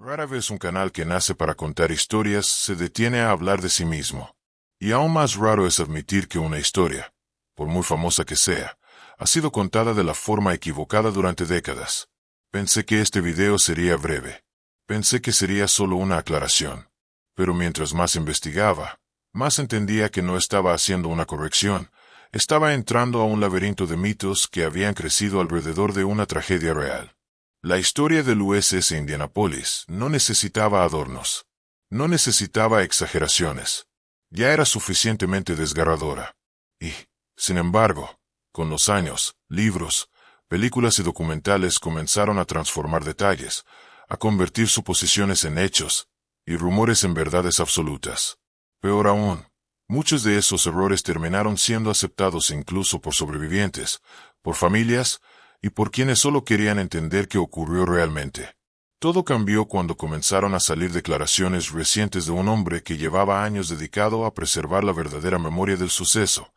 Rara vez un canal que nace para contar historias se detiene a hablar de sí mismo. Y aún más raro es admitir que una historia, por muy famosa que sea, ha sido contada de la forma equivocada durante décadas. Pensé que este video sería breve. Pensé que sería solo una aclaración. Pero mientras más investigaba, más entendía que no estaba haciendo una corrección. Estaba entrando a un laberinto de mitos que habían crecido alrededor de una tragedia real. La historia del USS Indianapolis no necesitaba adornos. No necesitaba exageraciones. Ya era suficientemente desgarradora. Y, sin embargo, con los años, libros, películas y documentales comenzaron a transformar detalles, a convertir suposiciones en hechos, y rumores en verdades absolutas. Peor aún, muchos de esos errores terminaron siendo aceptados incluso por sobrevivientes, por familias, y por quienes solo querían entender qué ocurrió realmente. Todo cambió cuando comenzaron a salir declaraciones recientes de un hombre que llevaba años dedicado a preservar la verdadera memoria del suceso,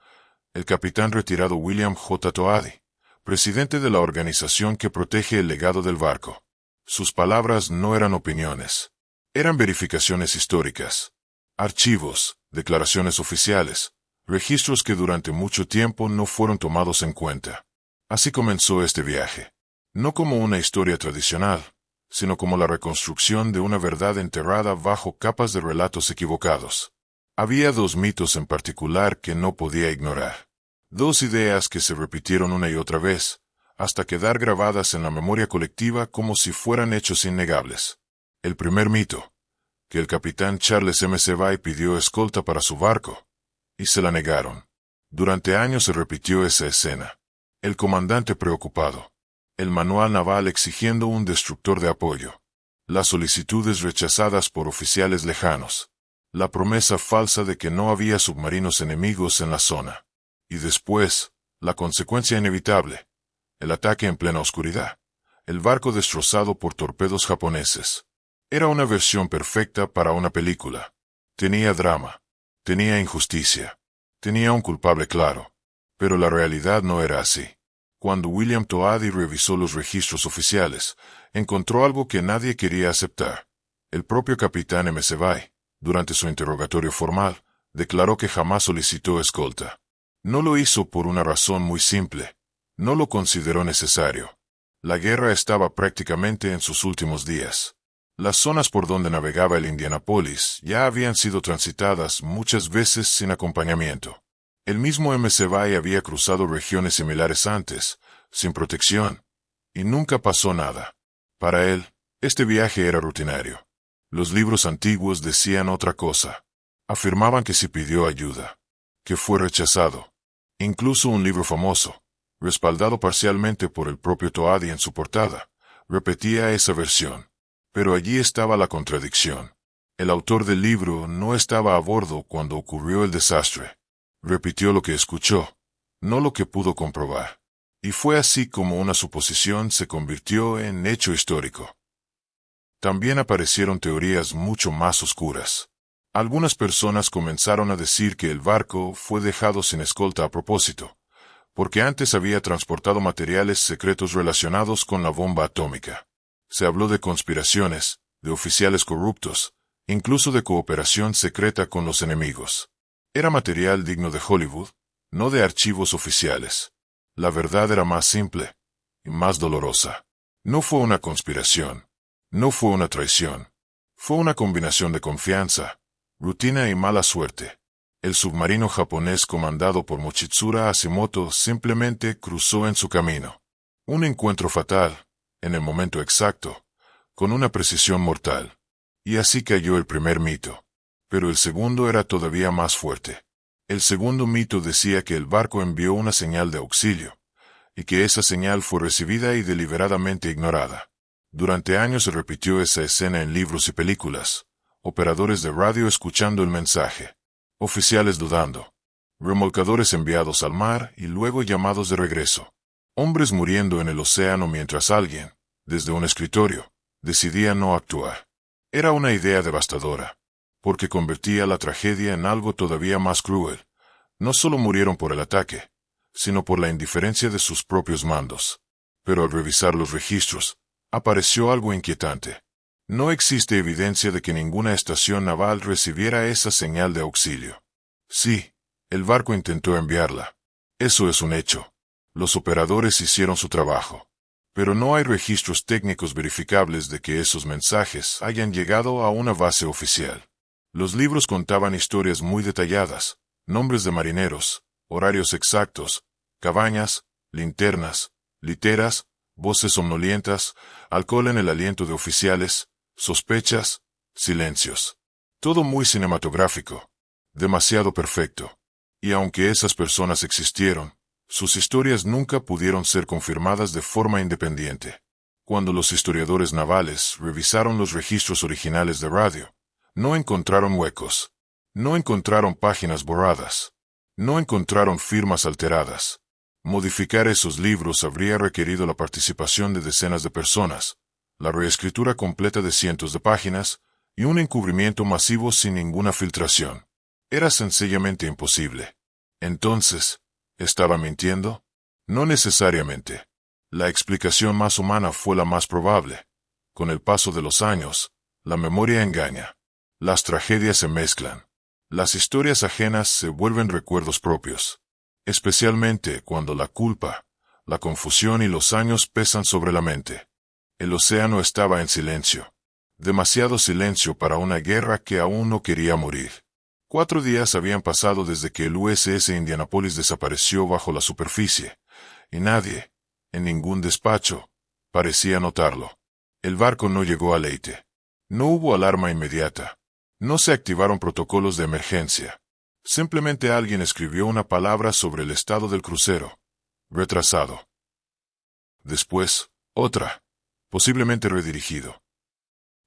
el capitán retirado William J. Toady, presidente de la organización que protege el legado del barco. Sus palabras no eran opiniones. Eran verificaciones históricas. Archivos, declaraciones oficiales, registros que durante mucho tiempo no fueron tomados en cuenta. Así comenzó este viaje. No como una historia tradicional, sino como la reconstrucción de una verdad enterrada bajo capas de relatos equivocados. Había dos mitos en particular que no podía ignorar. Dos ideas que se repitieron una y otra vez, hasta quedar grabadas en la memoria colectiva como si fueran hechos innegables. El primer mito, que el capitán Charles McVay pidió escolta para su barco, y se la negaron. Durante años se repitió esa escena. El comandante preocupado. El manual naval exigiendo un destructor de apoyo. Las solicitudes rechazadas por oficiales lejanos. La promesa falsa de que no había submarinos enemigos en la zona. Y después, la consecuencia inevitable. El ataque en plena oscuridad. El barco destrozado por torpedos japoneses. Era una versión perfecta para una película. Tenía drama. Tenía injusticia. Tenía un culpable claro. Pero la realidad no era así. Cuando William Toady revisó los registros oficiales, encontró algo que nadie quería aceptar. El propio capitán McVay, durante su interrogatorio formal, declaró que jamás solicitó escolta. No lo hizo por una razón muy simple. No lo consideró necesario. La guerra estaba prácticamente en sus últimos días. Las zonas por donde navegaba el Indianapolis ya habían sido transitadas muchas veces sin acompañamiento. El mismo McVay había cruzado regiones similares antes, sin protección, y nunca pasó nada. Para él, este viaje era rutinario. Los libros antiguos decían otra cosa. Afirmaban que sí pidió ayuda, que fue rechazado. Incluso un libro famoso, respaldado parcialmente por el propio Toady en su portada, repetía esa versión. Pero allí estaba la contradicción. El autor del libro no estaba a bordo cuando ocurrió el desastre. Repitió lo que escuchó, no lo que pudo comprobar. Y fue así como una suposición se convirtió en hecho histórico. También aparecieron teorías mucho más oscuras. Algunas personas comenzaron a decir que el barco fue dejado sin escolta a propósito, porque antes había transportado materiales secretos relacionados con la bomba atómica. Se habló de conspiraciones, de oficiales corruptos, incluso de cooperación secreta con los enemigos. Era material digno de Hollywood, no de archivos oficiales. La verdad era más simple y más dolorosa. No fue una conspiración. No fue una traición. Fue una combinación de confianza, rutina y mala suerte. El submarino japonés comandado por Mochitsura Hashimoto simplemente cruzó en su camino. Un encuentro fatal, en el momento exacto, con una precisión mortal. Y así cayó el primer mito. Pero el segundo era todavía más fuerte. El segundo mito decía que el barco envió una señal de auxilio, y que esa señal fue recibida y deliberadamente ignorada. Durante años se repitió esa escena en libros y películas, operadores de radio escuchando el mensaje, oficiales dudando, remolcadores enviados al mar y luego llamados de regreso, hombres muriendo en el océano mientras alguien, desde un escritorio, decidía no actuar. Era una idea devastadora, porque convertía la tragedia en algo todavía más cruel. No solo murieron por el ataque, sino por la indiferencia de sus propios mandos. Pero al revisar los registros, apareció algo inquietante. No existe evidencia de que ninguna estación naval recibiera esa señal de auxilio. Sí, el barco intentó enviarla. Eso es un hecho. Los operadores hicieron su trabajo. Pero no hay registros técnicos verificables de que esos mensajes hayan llegado a una base oficial. Los libros contaban historias muy detalladas, nombres de marineros, horarios exactos, cabañas, linternas, literas, voces somnolientas, alcohol en el aliento de oficiales, sospechas, silencios. Todo muy cinematográfico. Demasiado perfecto. Y aunque esas personas existieron, sus historias nunca pudieron ser confirmadas de forma independiente. Cuando los historiadores navales revisaron los registros originales de radio, no encontraron huecos. No encontraron páginas borradas. No encontraron firmas alteradas. Modificar esos libros habría requerido la participación de decenas de personas, la reescritura completa de cientos de páginas, y un encubrimiento masivo sin ninguna filtración. Era sencillamente imposible. Entonces, ¿estaba mintiendo? No necesariamente. La explicación más humana fue la más probable. Con el paso de los años, la memoria engaña. Las tragedias se mezclan. Las historias ajenas se vuelven recuerdos propios. Especialmente cuando la culpa, la confusión y los años pesan sobre la mente. El océano estaba en silencio. Demasiado silencio para una guerra que aún no quería morir. 4 días habían pasado desde que el USS Indianapolis desapareció bajo la superficie, y nadie, en ningún despacho, parecía notarlo. El barco no llegó a Leyte. No hubo alarma inmediata. No se activaron protocolos de emergencia. Simplemente alguien escribió una palabra sobre el estado del crucero. Retrasado. Después, otra. Posiblemente redirigido.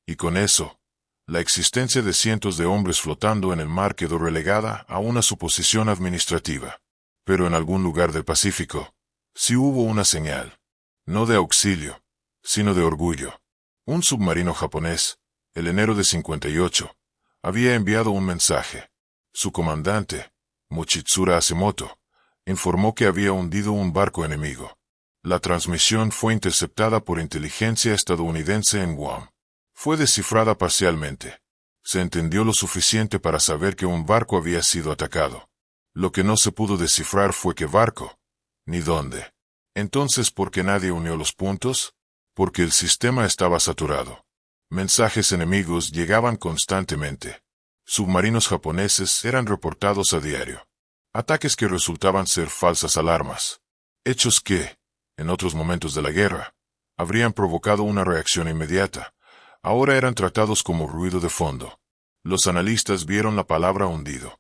Y con eso, la existencia de cientos de hombres flotando en el mar quedó relegada a una suposición administrativa. Pero en algún lugar del Pacífico, sí hubo una señal. No de auxilio, sino de orgullo. Un submarino japonés, el enero de 58, había enviado un mensaje. Su comandante, Mochitsura Hasemoto, informó que había hundido un barco enemigo. La transmisión fue interceptada por inteligencia estadounidense en Guam. Fue descifrada parcialmente. Se entendió lo suficiente para saber que un barco había sido atacado. Lo que no se pudo descifrar fue qué barco, ni dónde. Entonces, ¿por qué nadie unió los puntos? Porque el sistema estaba saturado. Mensajes enemigos llegaban constantemente. Submarinos japoneses eran reportados a diario. Ataques que resultaban ser falsas alarmas. Hechos que, en otros momentos de la guerra, habrían provocado una reacción inmediata. Ahora eran tratados como ruido de fondo. Los analistas vieron la palabra hundido.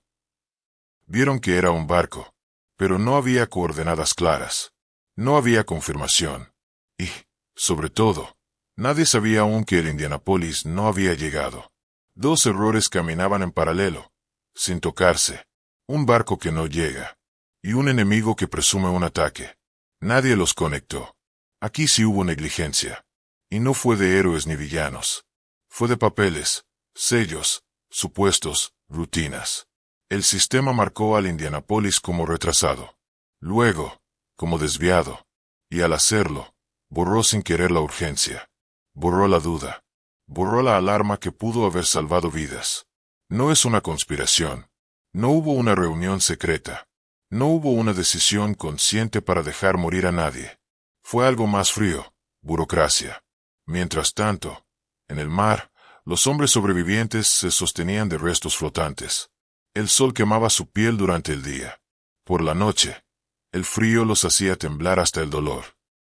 Vieron que era un barco, pero no había coordenadas claras. No había confirmación. Y, sobre todo, nadie sabía aún que el Indianapolis no había llegado. 2 errores caminaban en paralelo, sin tocarse. Un barco que no llega. Y un enemigo que presume un ataque. Nadie los conectó. Aquí sí hubo negligencia. Y no fue de héroes ni villanos. Fue de papeles, sellos, supuestos, rutinas. El sistema marcó al Indianapolis como retrasado. Luego, como desviado. Y al hacerlo, borró sin querer la urgencia. Borró la duda. Borró la alarma que pudo haber salvado vidas. No es una conspiración. No hubo una reunión secreta. No hubo una decisión consciente para dejar morir a nadie. Fue algo más frío, burocracia. Mientras tanto, en el mar, los hombres sobrevivientes se sostenían de restos flotantes. El sol quemaba su piel durante el día. Por la noche, el frío los hacía temblar hasta el dolor.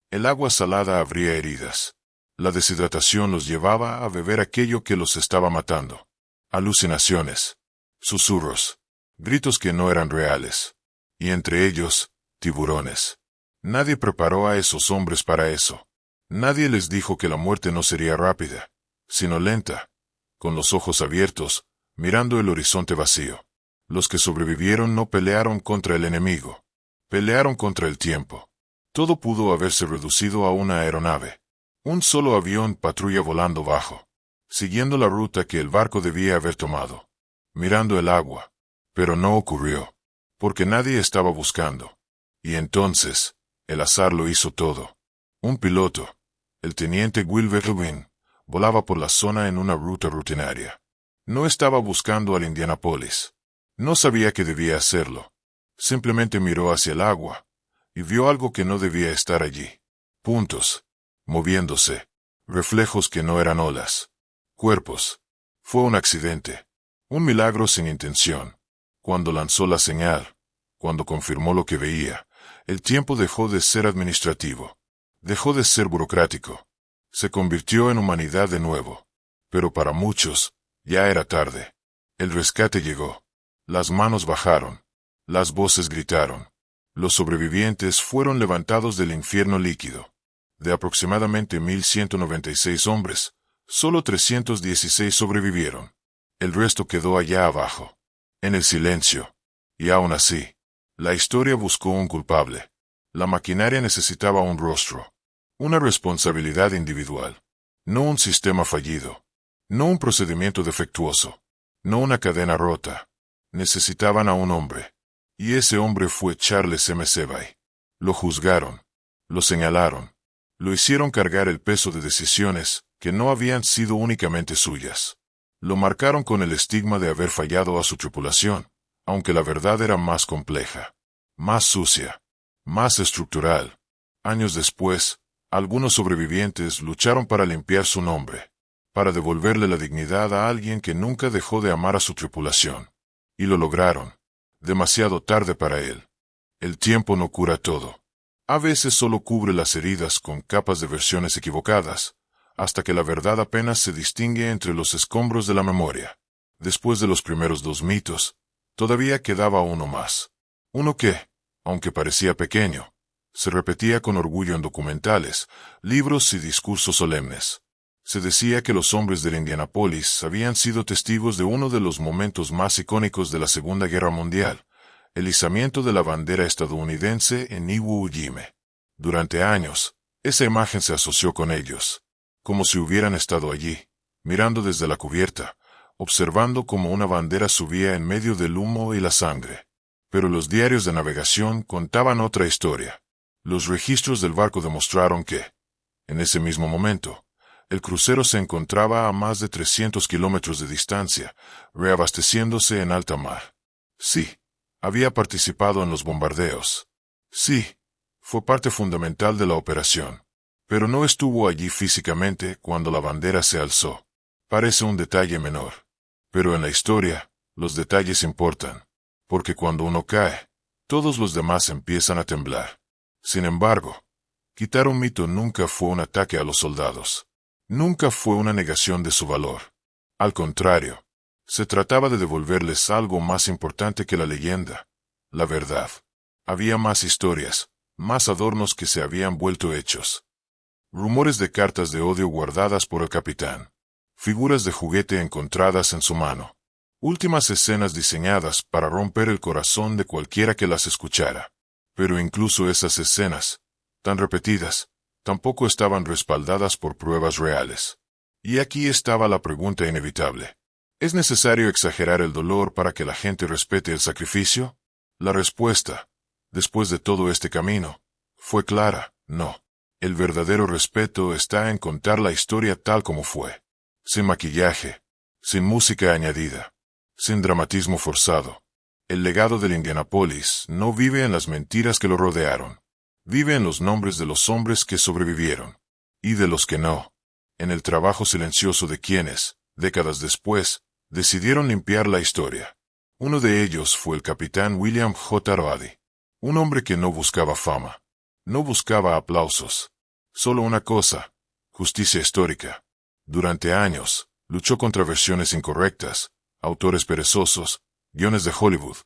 El agua salada abría heridas. La deshidratación los llevaba a beber aquello que los estaba matando. Alucinaciones, susurros, gritos que no eran reales. Y entre ellos, tiburones. Nadie preparó a esos hombres para eso. Nadie les dijo que la muerte no sería rápida, sino lenta, con los ojos abiertos, mirando el horizonte vacío. Los que sobrevivieron no pelearon contra el enemigo. Pelearon contra el tiempo. Todo pudo haberse reducido a una aeronave. Un solo avión patrulla volando bajo, siguiendo la ruta que el barco debía haber tomado. Mirando el agua. Pero no ocurrió, porque nadie estaba buscando. Y entonces, el azar lo hizo todo. Un piloto, el teniente Wilbur Rubin, Volaba por la zona en una ruta rutinaria. No estaba buscando al Indianapolis. No sabía que debía hacerlo. Simplemente miró hacia el agua y vio algo que no debía estar allí. Puntos. Moviéndose. Reflejos que no eran olas. Cuerpos. Fue un accidente. Un milagro sin intención. Cuando lanzó la señal, cuando confirmó lo que veía, el tiempo dejó de ser administrativo. Dejó de ser burocrático. Se convirtió en humanidad de nuevo. Pero para muchos, ya era tarde. El rescate llegó. Las manos bajaron. Las voces gritaron. Los sobrevivientes fueron levantados del infierno líquido. De aproximadamente 1.196 hombres, solo 316 sobrevivieron. El resto quedó allá abajo, en el silencio. Y aún así, la historia buscó un culpable. La maquinaria necesitaba un rostro. Una responsabilidad individual. No un sistema fallido. No un procedimiento defectuoso. No una cadena rota. Necesitaban a un hombre. Y ese hombre fue Charles M. Sebay. Lo juzgaron. Lo señalaron. Lo hicieron cargar el peso de decisiones que no habían sido únicamente suyas. Lo marcaron con el estigma de haber fallado a su tripulación, aunque la verdad era más compleja, más sucia, más estructural. Años después, algunos sobrevivientes lucharon para limpiar su nombre, para devolverle la dignidad a alguien que nunca dejó de amar a su tripulación. Y lo lograron. Demasiado tarde para él. El tiempo no cura todo. A veces solo cubre las heridas con capas de versiones equivocadas, hasta que la verdad apenas se distingue entre los escombros de la memoria. Después de los primeros dos mitos, todavía quedaba uno más. Uno que, aunque parecía pequeño, se repetía con orgullo en documentales, libros y discursos solemnes. Se decía que los hombres del Indianapolis habían sido testigos de uno de los momentos más icónicos de la Segunda Guerra Mundial, el izamiento de la bandera estadounidense en Iwo Jima. Durante años, esa imagen se asoció con ellos, como si hubieran estado allí, mirando desde la cubierta, observando cómo una bandera subía en medio del humo y la sangre. Pero los diarios de navegación contaban otra historia. Los registros del barco demostraron que, en ese mismo momento, el crucero se encontraba a más de 300 kilómetros de distancia, reabasteciéndose en alta mar. Sí, había participado en los bombardeos. Sí, fue parte fundamental de la operación. Pero no estuvo allí físicamente cuando la bandera se alzó. Parece un detalle menor. Pero en la historia, los detalles importan. Porque cuando uno cae, todos los demás empiezan a temblar. Sin embargo, quitar un mito nunca fue un ataque a los soldados. Nunca fue una negación de su valor. Al contrario, se trataba de devolverles algo más importante que la leyenda, la verdad. Había más historias, más adornos que se habían vuelto hechos. Rumores de cartas de odio guardadas por el capitán. Figuras de juguete encontradas en su mano. Últimas escenas diseñadas para romper el corazón de cualquiera que las escuchara. Pero incluso esas escenas, tan repetidas, tampoco estaban respaldadas por pruebas reales. Y aquí estaba la pregunta inevitable. ¿Es necesario exagerar el dolor para que la gente respete el sacrificio? La respuesta, después de todo este camino, fue clara: no. El verdadero respeto está en contar la historia tal como fue. Sin maquillaje, sin música añadida, sin dramatismo forzado. El legado del Indianapolis no vive en las mentiras que lo rodearon. Vive en los nombres de los hombres que sobrevivieron. Y de los que no. En el trabajo silencioso de quienes, décadas después, decidieron limpiar la historia. Uno de ellos fue el capitán William J. Roady. Un hombre que no buscaba fama. No buscaba aplausos. Solo una cosa: justicia histórica. Durante años, luchó contra versiones incorrectas, autores perezosos, guiones de Hollywood,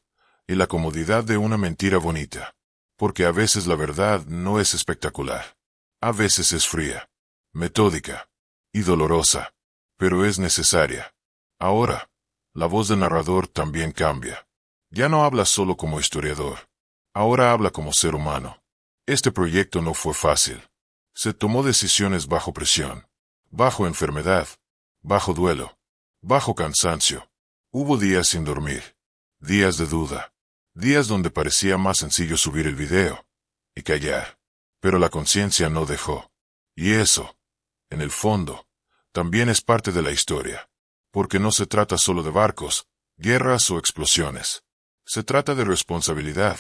y la comodidad de una mentira bonita. Porque a veces la verdad no es espectacular. A veces es fría, metódica y dolorosa, pero es necesaria. Ahora, la voz del narrador también cambia. Ya no habla solo como historiador. Ahora habla como ser humano. Este proyecto no fue fácil. Se tomó decisiones bajo presión, bajo enfermedad, bajo duelo, bajo cansancio. Hubo días sin dormir, días de duda, días donde parecía más sencillo subir el video y callar. Pero la conciencia no dejó. Y eso, en el fondo, también es parte de la historia. Porque no se trata solo de barcos, guerras o explosiones. Se trata de responsabilidad.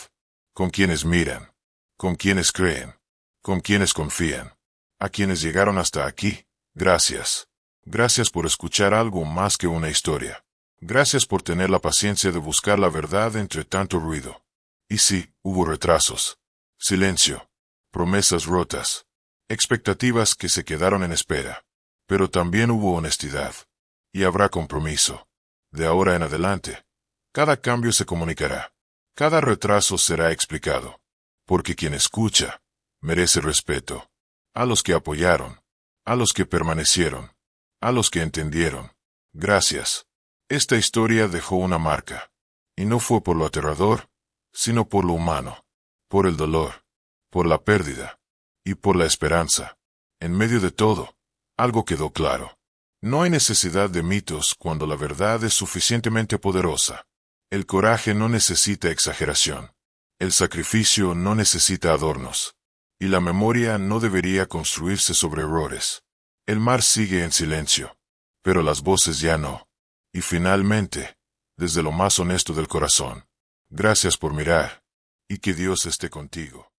Con quienes miran. Con quienes creen. Con quienes confían. A quienes llegaron hasta aquí, gracias. Gracias por escuchar algo más que una historia. Gracias por tener la paciencia de buscar la verdad entre tanto ruido. Y sí, hubo retrasos. Silencio. Promesas rotas. Expectativas que se quedaron en espera. Pero también hubo honestidad. Y habrá compromiso. De ahora en adelante, cada cambio se comunicará. Cada retraso será explicado. Porque quien escucha, merece respeto. A los que apoyaron. A los que permanecieron. A los que entendieron. Gracias. Esta historia dejó una marca. Y no fue por lo aterrador, sino por lo humano. Por el dolor. Por la pérdida. Y por la esperanza. En medio de todo, algo quedó claro. No hay necesidad de mitos cuando la verdad es suficientemente poderosa. El coraje no necesita exageración. El sacrificio no necesita adornos. Y la memoria no debería construirse sobre errores. El mar sigue en silencio. Pero las voces ya no. Y finalmente, desde lo más honesto del corazón, gracias por mirar. Y que Dios esté contigo.